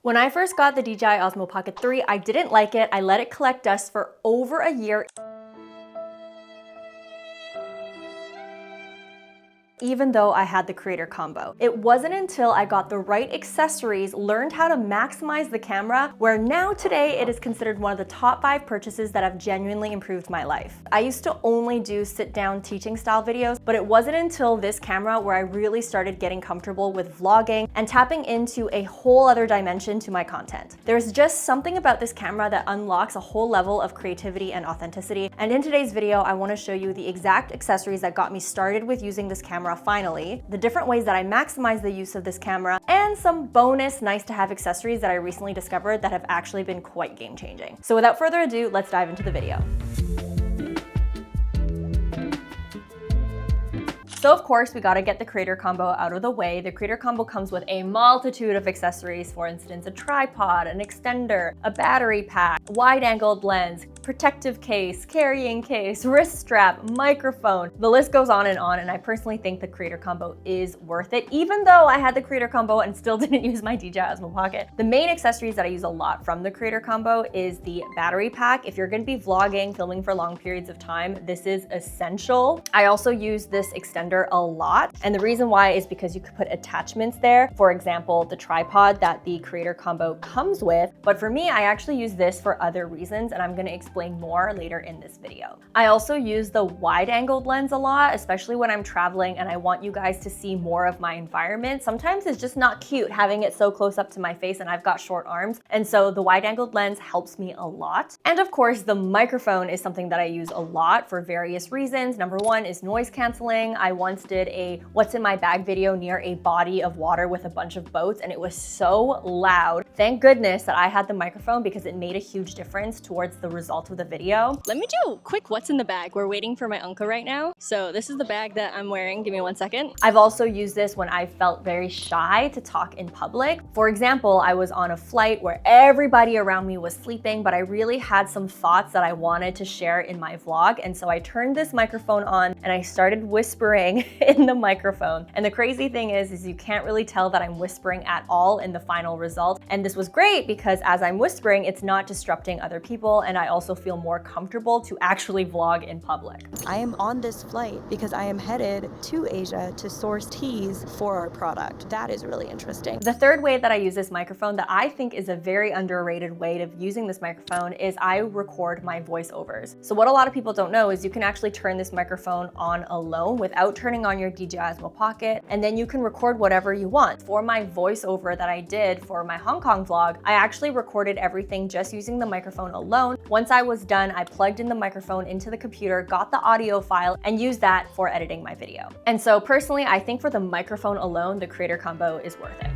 When I first got the DJI Osmo Pocket 3, I didn't like it. I let it collect dust for over a year. Even though I had the creator combo. It wasn't until I got the right accessories, learned how to maximize the camera, where now today it is considered one of the top 5 purchases that have genuinely improved my life. I used to only do sit-down teaching style videos, but it wasn't until this camera where I really started getting comfortable with vlogging and tapping into a whole other dimension to my content. There's just something about this camera that unlocks a whole level of creativity and authenticity, and in today's video, I want to show you the exact accessories that got me started with using this camera finally, the different ways that I maximize the use of this camera, and some bonus nice to have accessories that I recently discovered that have actually been quite game changing. So without further ado, let's dive into the video. So of course, we gotta get the creator combo out of the way. The creator combo comes with a multitude of accessories, for instance, a tripod, an extender, a battery pack, wide-angled lens, protective case, carrying case, wrist strap, microphone. The list goes on, and I personally think the creator combo is worth it, even though I had the creator combo and still didn't use my DJI Osmo Pocket. The main accessories that I use a lot from the creator combo is the battery pack. If you're gonna be vlogging, filming for long periods of time, this is essential. I also use this extender a lot, and the reason why is because you could put attachments there. For example, the tripod that the creator combo comes with, but for me, I actually use this for other reasons, and I'm gonna explain more later in this video. I also use the wide-angled lens a lot, especially when I'm traveling and I want you guys to see more of my environment. Sometimes it's just not cute having it so close up to my face, and I've got short arms, and so the wide-angled lens helps me a lot. And of course, the microphone is something that I use a lot for various reasons. Number one is noise canceling. I once did a what's in my bag video near a body of water with a bunch of boats, and it was so loud. Thank goodness that I had the microphone because it made a huge difference towards the result of the video. Let me do a quick what's in the bag. We're waiting for my uncle right now. So this is the bag that I'm wearing. Give me 1 second. I've also used this when I felt very shy to talk in public. For example, I was on a flight where everybody around me was sleeping, but I really had some thoughts that I wanted to share in my vlog. And so I turned this microphone on and I started whispering in the microphone. And the crazy thing is you can't really tell that I'm whispering at all in the final result. And this was great because as I'm whispering, it's not disrupting other people, and I also feel more comfortable to actually vlog in public. I am on this flight because I am headed to Asia to source teas for our product. That is really interesting. The third way that I use this microphone that I think is a very underrated way of using this microphone is I record my voiceovers. So what a lot of people don't know is you can actually turn this microphone on alone without turning on your DJI Osmo Pocket, and then you can record whatever you want. For my voiceover that I did for my Hong Kong vlog, I actually recorded everything just using the microphone alone. Once I was done, I plugged in the microphone into the computer, got the audio file, and used that for editing my video. And so personally, I think for the microphone alone, the creator combo is worth it.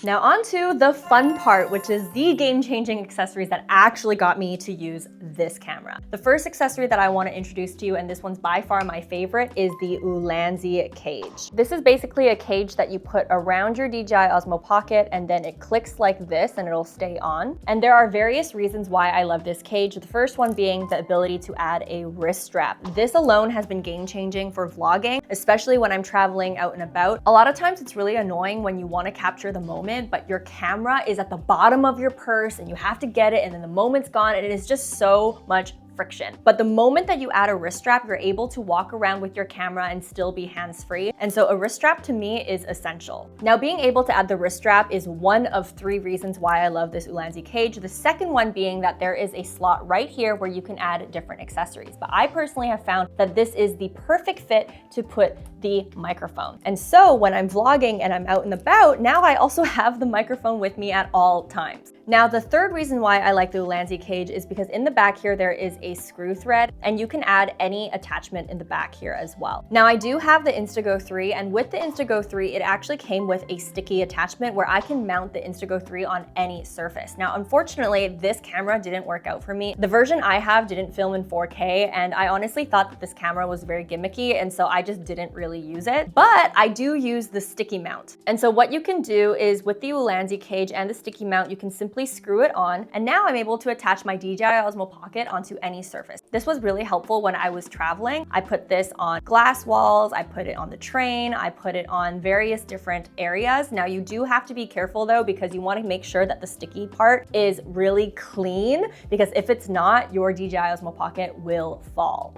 Now on to the fun part, which is the game-changing accessories that actually got me to use this camera. The first accessory that I want to introduce to you, and this one's by far my favorite, is the Ulanzi cage. This is basically a cage that you put around your DJI Osmo Pocket, and then it clicks like this and it'll stay on. And there are various reasons why I love this cage. The first one being the ability to add a wrist strap. This alone has been game-changing for vlogging, especially when I'm traveling out and about. A lot of times it's really annoying when you want to capture the moment, but your camera is at the bottom of your purse and you have to get it, and then the moment's gone, and it is just so much friction. But the moment that you add a wrist strap, you're able to walk around with your camera and still be hands-free. And so a wrist strap to me is essential. Now, being able to add the wrist strap is one of 3 reasons why I love this Ulanzi cage. The second one being that there is a slot right here where you can add different accessories. But I personally have found that this is the perfect fit to put the microphone. And so when I'm vlogging and I'm out and about, now I also have the microphone with me at all times. Now, the third reason why I like the Ulanzi cage is because in the back here, there is a screw thread, and you can add any attachment in the back here as well. Now, I do have the Instago 3, and with the Instago 3, it actually came with a sticky attachment where I can mount the Instago 3 on any surface. Now, unfortunately, this camera didn't work out for me. The version I have didn't film in 4K, and I honestly thought that this camera was very gimmicky, and so I just didn't really use it. But I do use the sticky mount. And so what you can do is with the Ulanzi cage and the sticky mount, you can simply screw it on, and now I'm able to attach my DJI Osmo Pocket onto any any surface. This was really helpful when I was traveling. I put this on glass walls, I put it on the train, I put it on various different areas. Now you do have to be careful though, because you want to make sure that the sticky part is really clean, because if it's not, your DJI Osmo Pocket will fall.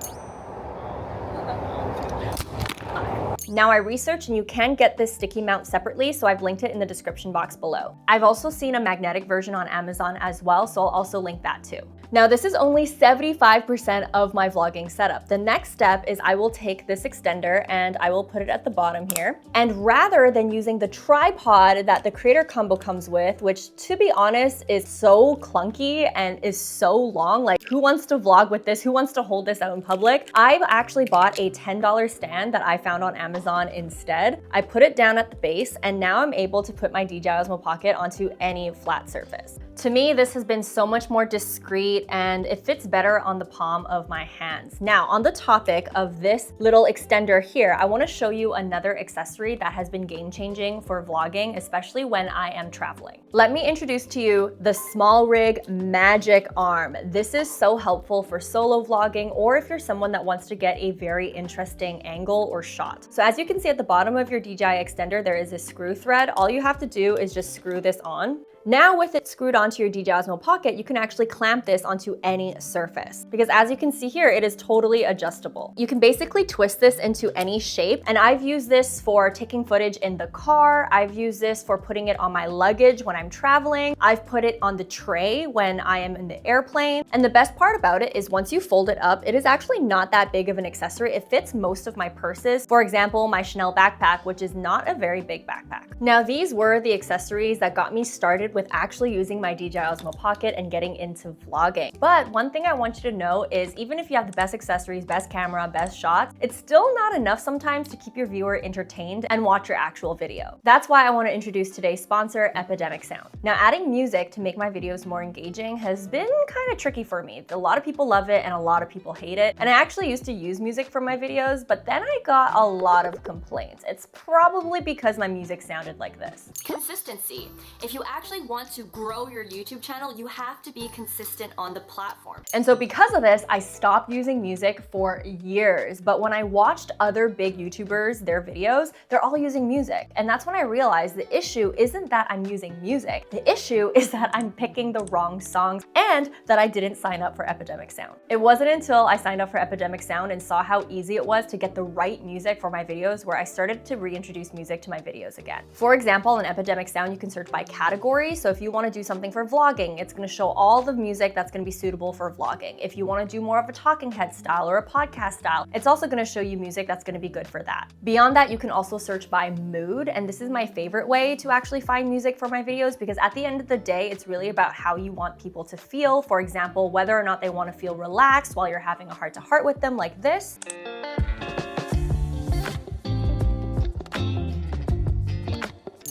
Now I researched and you can get this sticky mount separately, so I've linked it in the description box below. I've also seen a magnetic version on Amazon as well, so I'll also link that too. Now this is only 75% of my vlogging setup. The next step is I will take this extender and I will put it at the bottom here. And rather than using the tripod that the Creator Combo comes with, which to be honest is so clunky and is so long, like who wants to vlog with this? Who wants to hold this out in public? I've actually bought a $10 stand that I found on Amazon instead. I put it down at the base and now I'm able to put my DJI Osmo Pocket onto any flat surface. To me, this has been so much more discreet and it fits better on the palm of my hands. Now, on the topic of this little extender here, I want to show you another accessory that has been game-changing for vlogging, especially when I am traveling. Let me introduce to you the Small Rig Magic Arm. This is so helpful for solo vlogging or if you're someone that wants to get a very interesting angle or shot. So as you can see at the bottom of your DJI extender, there is a screw thread. All you have to do is just screw this on. Now with it screwed onto your DJI Osmo Pocket, you can actually clamp this onto any surface because as you can see here, it is totally adjustable. You can basically twist this into any shape, and I've used this for taking footage in the car. I've used this for putting it on my luggage when I'm traveling. I've put it on the tray when I am in the airplane. And the best part about it is once you fold it up, it is actually not that big of an accessory. It fits most of my purses. For example, my Chanel backpack, which is not a very big backpack. Now, these were the accessories that got me started with actually using my DJI Osmo Pocket and getting into vlogging. But one thing I want you to know is even if you have the best accessories, best camera, best shots, it's still not enough sometimes to keep your viewer entertained and watch your actual video. That's why I want to introduce today's sponsor, Epidemic Sound. Now, adding music to make my videos more engaging has been kind of tricky for me. A lot of people love it and a lot of people hate it. And I actually used to use music for my videos, but then I got a lot of complaints. It's probably because my music sounded like this. Consistency. If you actually want to grow your YouTube channel, you have to be consistent on the platform. And so because of this, I stopped using music for years. But when I watched other big YouTubers, their videos, they're all using music. And that's when I realized the issue isn't that I'm using music. The issue is that I'm picking the wrong songs and that I didn't sign up for Epidemic Sound. It wasn't until I signed up for Epidemic Sound and saw how easy it was to get the right music for my videos where I started to reintroduce music to my videos again. For example, in Epidemic Sound, you can search by category. So if you want to do something for vlogging, it's going to show all the music that's going to be suitable for vlogging. If you want to do more of a talking head style or a podcast style, it's also going to show you music that's going to be good for that. Beyond that, you can also search by mood, and this is my favorite way to actually find music for my videos because at the end of the day, it's really about how you want people to feel. For example, whether or not they want to feel relaxed while you're having a heart-to-heart with them like this,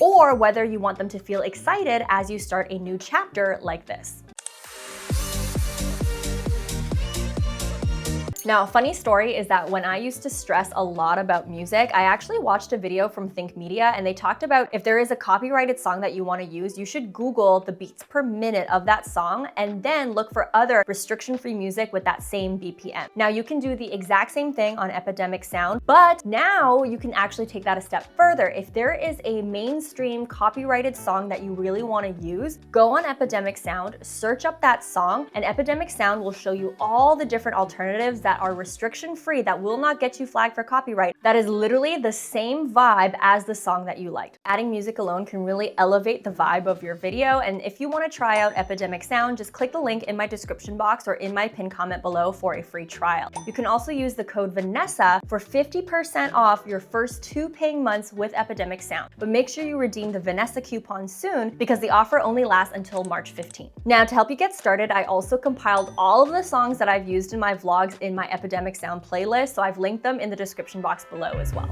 or whether you want them to feel excited as you start a new chapter like this. Now, a funny story is that when I used to stress a lot about music, I actually watched a video from Think Media and they talked about if there is a copyrighted song that you want to use, you should Google the beats per minute of that song and then look for other restriction-free music with that same BPM. Now, you can do the exact same thing on Epidemic Sound, but now you can actually take that a step further. If there is a mainstream copyrighted song that you really want to use, go on Epidemic Sound, search up that song, and Epidemic Sound will show you all the different alternatives that are restriction-free that will not get you flagged for copyright. That is literally the same vibe as the song that you liked. Adding music alone can really elevate the vibe of your video, and if you want to try out Epidemic Sound, just click the link in my description box or in my pinned comment below for a free trial. You can also use the code Vanessa for 50% off your first 2 paying months with Epidemic Sound, but make sure you redeem the Vanessa coupon soon because the offer only lasts until March 15th. Now, to help you get started, I also compiled all of the songs that I've used in my vlogs in my Epidemic Sound playlist, so I've linked them in the description box below as well.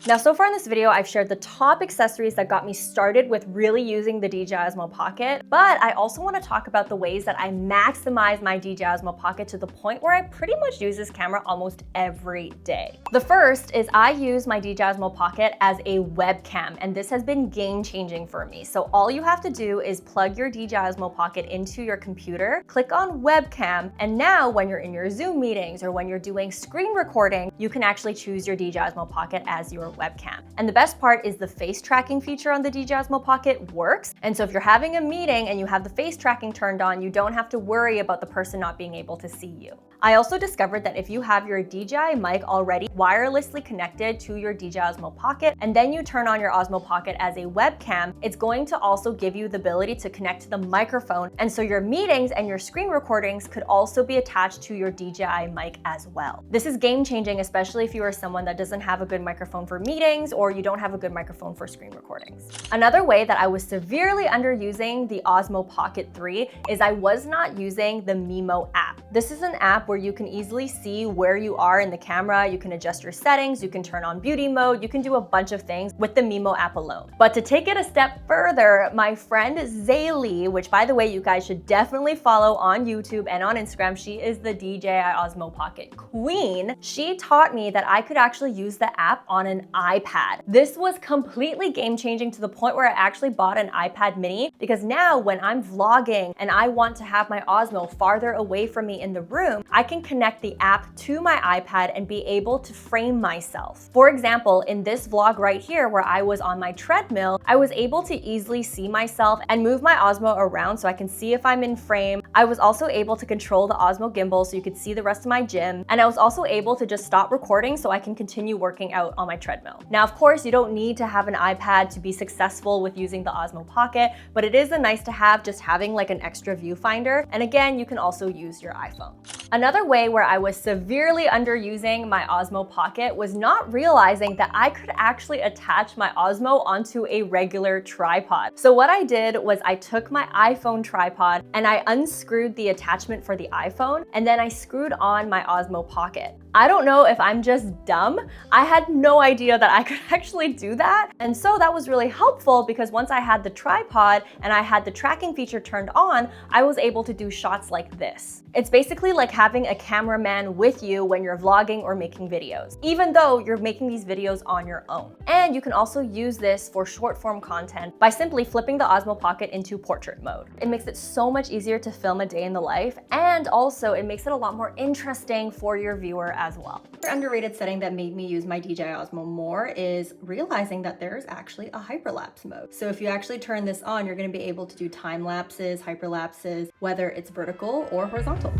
Now, so far in this video, I've shared the top accessories that got me started with really using the DJI Osmo Pocket, but I also want to talk about the ways that I maximize my DJI Osmo Pocket to the point where I pretty much use this camera almost every day. The first is I use my DJI Osmo Pocket as a webcam, and this has been game-changing for me. So all you have to do is plug your DJI Osmo Pocket into your computer, click on webcam, and now when you're in your Zoom meetings or when you're doing screen recording, you can actually choose your DJI Osmo Pocket as your webcam. And the best part is the face tracking feature on the DJI Osmo Pocket works. And so if you're having a meeting and you have the face tracking turned on, you don't have to worry about the person not being able to see you. I also discovered that if you have your DJI mic already wirelessly connected to your DJI Osmo Pocket, and then you turn on your Osmo Pocket as a webcam, it's going to also give you the ability to connect to the microphone. And so your meetings and your screen recordings could also be attached to your DJI mic as well. This is game changing, especially if you are someone that doesn't have a good microphone for meetings or you don't have a good microphone for screen recordings. Another way that I was severely underusing the Osmo Pocket 3 is I was not using the MIMO app. This is an app where you can easily see where you are in the camera, you can adjust your settings, you can turn on beauty mode, you can do a bunch of things with the MIMO app alone. But to take it a step further, my friend Xayli, which by the way, you guys should definitely follow on YouTube and on Instagram, she is the DJI Osmo Pocket queen. She taught me that I could actually use the app on an iPad. This was completely game changing to the point where I actually bought an iPad mini, because now when I'm vlogging and I want to have my Osmo farther away from me in the room, I can connect the app to my iPad and be able to frame myself. For example, in this vlog right here where I was on my treadmill, I was able to easily see myself and move my Osmo around so I can see if I'm in frame. I was also able to control the Osmo gimbal so you could see the rest of my gym. And I was also able to just stop recording so I can continue working out on my treadmill. Now, of course, you don't need to have an iPad to be successful with using the Osmo Pocket, but it is a nice to have, just having like an extra viewfinder. And again, you can also use your iPhone. Another way where I was severely underusing my Osmo Pocket was not realizing that I could actually attach my Osmo onto a regular tripod. So what I did was I took my iPhone tripod and I unscrewed the attachment for the iPhone, and then I screwed on my Osmo Pocket. I don't know if I'm just dumb. I had no idea that I could actually do that. And so that was really helpful because once I had the tripod and I had the tracking feature turned on, I was able to do shots like this. It's basically like having a cameraman with you when you're vlogging or making videos, even though you're making these videos on your own. And you can also use this for short form content by simply flipping the Osmo Pocket into portrait mode. It makes it so much easier to film a day in the life, and also it makes it a lot more interesting for your viewer as well. Another underrated setting that made me use my DJI Osmo more is realizing that there's actually a hyperlapse mode. So if you actually turn this on, you're going to be able to do time lapses, hyperlapses, whether it's vertical or horizontal.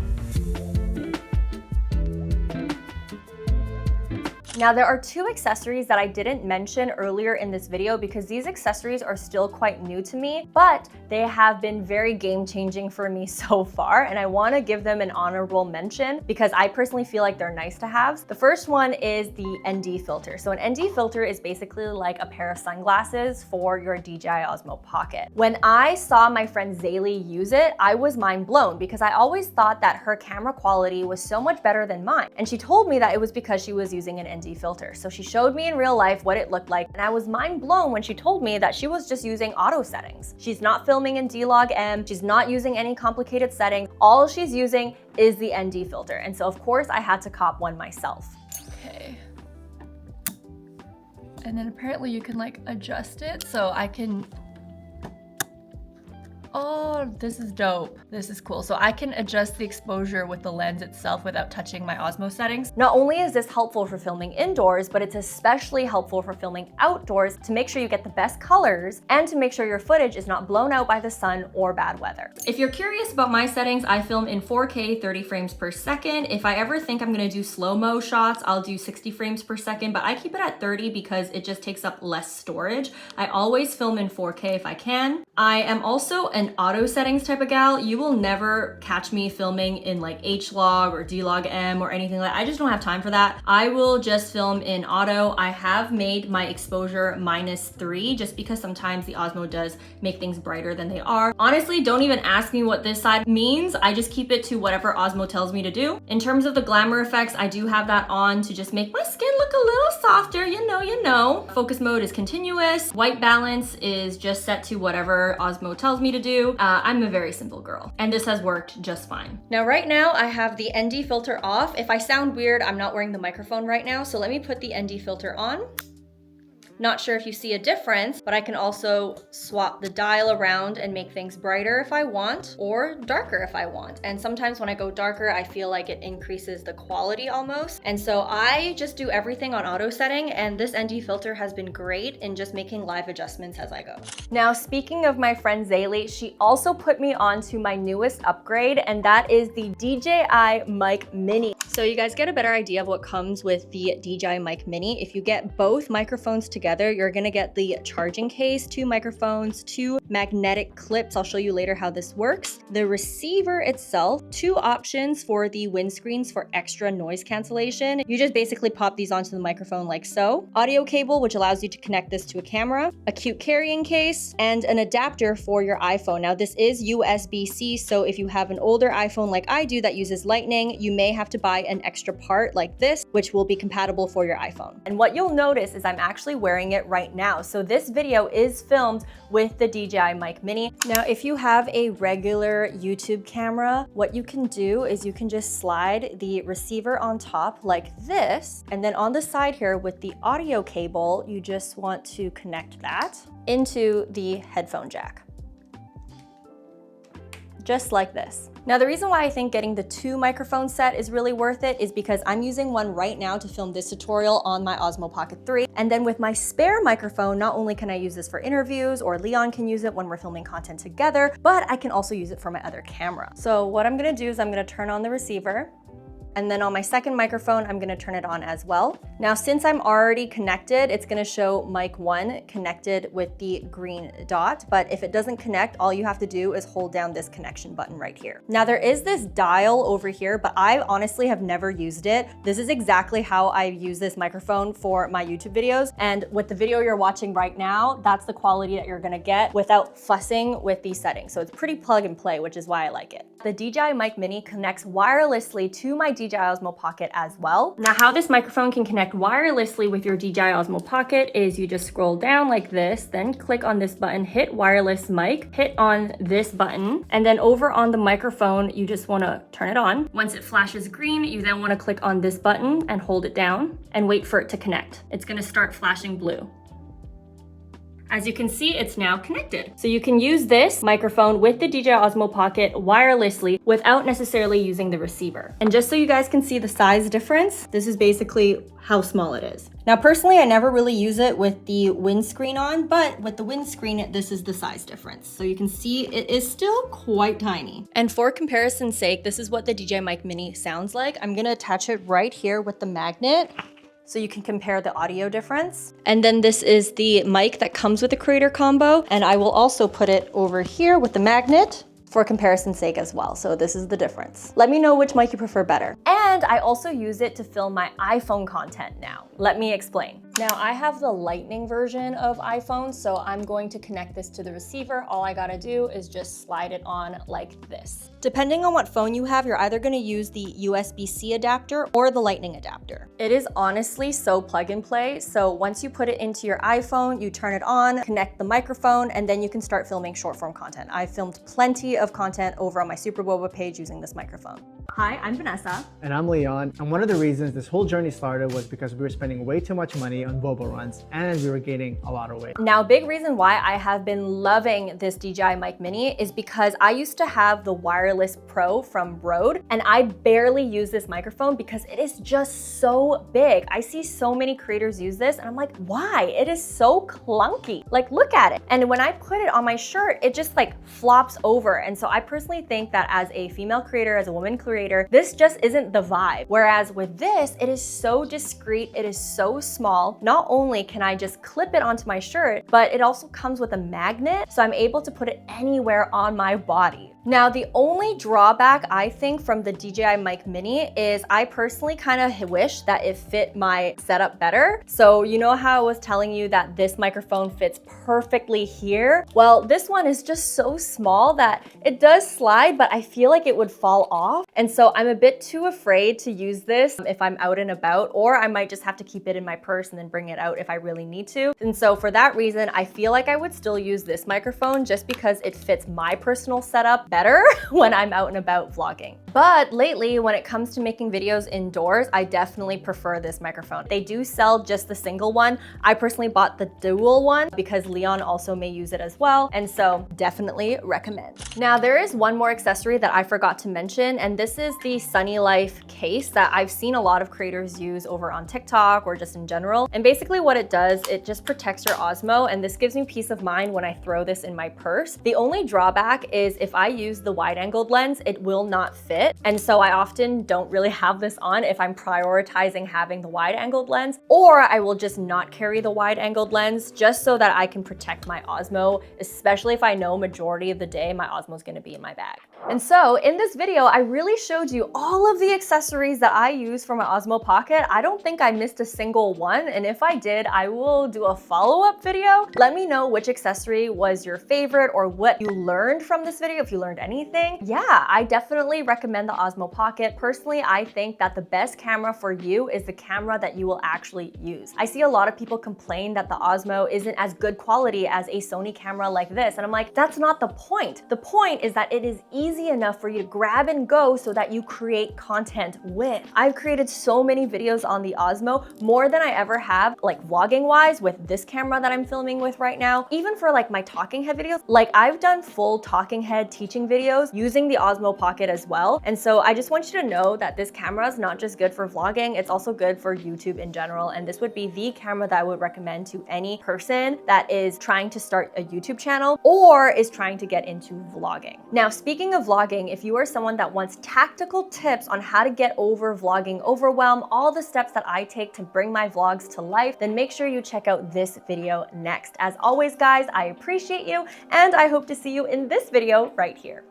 Now, there are two accessories that I didn't mention earlier in this video because these accessories are still quite new to me, but they have been very game-changing for me so far, and I want to give them an honorable mention because I personally feel like they're nice to have. The first one is the ND filter. So an ND filter is basically like a pair of sunglasses for your DJI Osmo Pocket. When I saw my friend Xayli use it, I was mind blown because I always thought that her camera quality was so much better than mine. And she told me that it was because she was using an ND filter. So she showed me in real life what it looked like, and I was mind blown when she told me that she was just using auto settings. She's not filming in D-Log-M, she's not using any complicated settings. All she's using is the ND filter. And so of course I had to cop one myself. Okay. And then apparently you can like adjust it so I can. Oh, this is dope. This is cool. So I can adjust the exposure with the lens itself without touching my Osmo settings. Not only is this helpful for filming indoors, but it's especially helpful for filming outdoors to make sure you get the best colors and to make sure your footage is not blown out by the sun or bad weather. If you're curious about my settings, I film in 4K 30 frames per second. If I ever think I'm gonna do slow-mo shots, I'll do 60 frames per second, but I keep it at 30 because it just takes up less storage. I always film in 4K if I can. I am also a an auto settings type of gal, you will never catch me filming in like H-Log or D-Log-M or anything like that. I just don't have time for that. I will just film in auto. I have made my exposure -3 just because sometimes the Osmo does make things brighter than they are. Honestly, don't even ask me what this side means. I just keep it to whatever Osmo tells me to do. In terms of the glamour effects, I do have that on to just make my skin look a little softer, you know. Focus mode is continuous. White balance is just set to whatever Osmo tells me to do. I'm a very simple girl, and this has worked just fine. Now, right now I have the ND filter off. If I sound weird, I'm not wearing the microphone right now, so let me put the ND filter on. Not sure if you see a difference, but I can also swap the dial around and make things brighter if I want, or darker if I want. And sometimes when I go darker, I feel like it increases the quality almost. And so I just do everything on auto setting, and this ND filter has been great in just making live adjustments as I go. Now, speaking of my friend Xayli, she also put me on to my newest upgrade, and that is the DJI Mic Mini. So you guys get a better idea of what comes with the DJI Mic Mini. If you get both microphones together, you're gonna get the charging case, 2 microphones, 2 magnetic clips. I'll show you later how this works. The receiver itself, 2 options for the windscreens for extra noise cancellation. You just basically pop these onto the microphone like so. Audio cable, which allows you to connect this to a camera, a cute carrying case, and an adapter for your iPhone. Now this is USB-C, so if you have an older iPhone like I do that uses Lightning, you may have to buy an extra part like this, which will be compatible for your iPhone. And what you'll notice is I'm actually wearing it right now. So this video is filmed with the DJI Mic Mini. Now, if you have a regular YouTube camera, what you can do is you can just slide the receiver on top like this, and then on the side here with the audio cable, you just want to connect that into the headphone jack. Just like this. Now, the reason why I think getting the 2 microphone set is really worth it is because I'm using one right now to film this tutorial on my Osmo Pocket 3. And then with my spare microphone, not only can I use this for interviews, or Leon can use it when we're filming content together, but I can also use it for my other camera. So what I'm gonna do is I'm gonna turn on the receiver, and then on my second microphone, I'm gonna turn it on as well. Now, since I'm already connected, it's gonna show mic 1 connected with the green dot, but if it doesn't connect, all you have to do is hold down this connection button right here. Now, there is this dial over here, but I honestly have never used it. This is exactly how I use this microphone for my YouTube videos, and with the video you're watching right now, that's the quality that you're gonna get without fussing with these settings. So it's pretty plug and play, which is why I like it. The DJI Mic Mini connects wirelessly to my DJI Osmo Pocket as well. Now, how this microphone can connect wirelessly with your DJI Osmo Pocket is you just scroll down like this, then click on this button, hit wireless mic, hit on this button, and then over on the microphone, you just wanna turn it on. Once it flashes green, you then wanna click on this button and hold it down and wait for it to connect. It's gonna start flashing blue. As you can see, it's now connected. So you can use this microphone with the DJI Osmo Pocket wirelessly without necessarily using the receiver. And just so you guys can see the size difference, this is basically how small it is. Now, personally, I never really use it with the windscreen on, but with the windscreen, this is the size difference. So you can see it is still quite tiny. And for comparison's sake, this is what the DJI Mic Mini sounds like. I'm gonna attach it right here with the magnet, so you can compare the audio difference. And then this is the mic that comes with the creator combo. And I will also put it over here with the magnet for comparison's sake as well. So this is the difference. Let me know which mic you prefer better. And I also use it to film my iPhone content now. Let me explain. Now, I have the Lightning version of iPhone, so I'm going to connect this to the receiver. All I gotta do is just slide it on like this. Depending on what phone you have, you're either gonna use the USB-C adapter or the Lightning adapter. It is honestly so plug and play. So once you put it into your iPhone, you turn it on, connect the microphone, and then you can start filming short form content. I've filmed plenty of content over on my Super Boba page using this microphone. Hi, I'm Vanessa. And I'm Leon. And one of the reasons this whole journey started was because we were spending way too much money on boba runs and we were gaining a lot of weight. Now, a big reason why I have been loving this DJI Mic Mini is because I used to have the Wireless Pro from Rode, and I barely use this microphone because it is just so big. I see so many creators use this and I'm like, why? It is so clunky. Like, look at it. And when I put it on my shirt, it just like flops over. And so I personally think that as a female creator, as a woman creator, this just isn't the vibe. Whereas with this, it is so discreet, it is so small, small, not only can I just clip it onto my shirt, but it also comes with a magnet, so I'm able to put it anywhere on my body. Now, the only drawback I think from the DJI Mic Mini is I personally kind of wish that it fit my setup better. So you know how I was telling you that this microphone fits perfectly here? Well, this one is just so small that it does slide, but I feel like it would fall off. And so I'm a bit too afraid to use this if I'm out and about, or I might just have to keep it in my purse and then bring it out if I really need to. And so for that reason, I feel like I would still use this microphone just because it fits my personal setup better when I'm out and about vlogging. But lately, when it comes to making videos indoors, I definitely prefer this microphone. They do sell just the single one. I personally bought the dual one because Leon also may use it as well, and so definitely recommend. Now, there is one more accessory that I forgot to mention, and this is the Sunny Life case that I've seen a lot of creators use over on TikTok or just in general. And basically what it does, it just protects your Osmo, and this gives me peace of mind when I throw this in my purse. The only drawback is if I use the wide-angled lens, it will not fit. And so I often don't really have this on if I'm prioritizing having the wide-angled lens, or I will just not carry the wide-angled lens just so that I can protect my Osmo, especially if I know majority of the day my Osmo is going to be in my bag. And so in this video, I really showed you all of the accessories that I use for my Osmo Pocket. I don't think I missed a single one, and if I did, I will do a follow-up video. Let me know which accessory was your favorite or what you learned from this video, if you learned anything. Yeah, I definitely recommend the Osmo Pocket. Personally, I think that the best camera for you is the camera that you will actually use. I see a lot of people complain that the Osmo isn't as good quality as a Sony camera like this, and I'm like, that's not the point. The point is that it is easy enough for you to grab and go so that you create content with. I've created so many videos on the Osmo, more than I ever have, like vlogging wise, with this camera that I'm filming with right now. Even for like my talking head videos, like I've done full talking head teaching videos using the Osmo Pocket as well. And so I just want you to know that this camera is not just good for vlogging, it's also good for YouTube in general. And this would be the camera that I would recommend to any person that is trying to start a YouTube channel or is trying to get into vlogging. Now, speaking of vlogging, if you are someone that wants tactical tips on how to get over vlogging overwhelm, all the steps that I take to bring my vlogs to life, then make sure you check out this video next. As always, guys, I appreciate you, and I hope to see you in this video right here.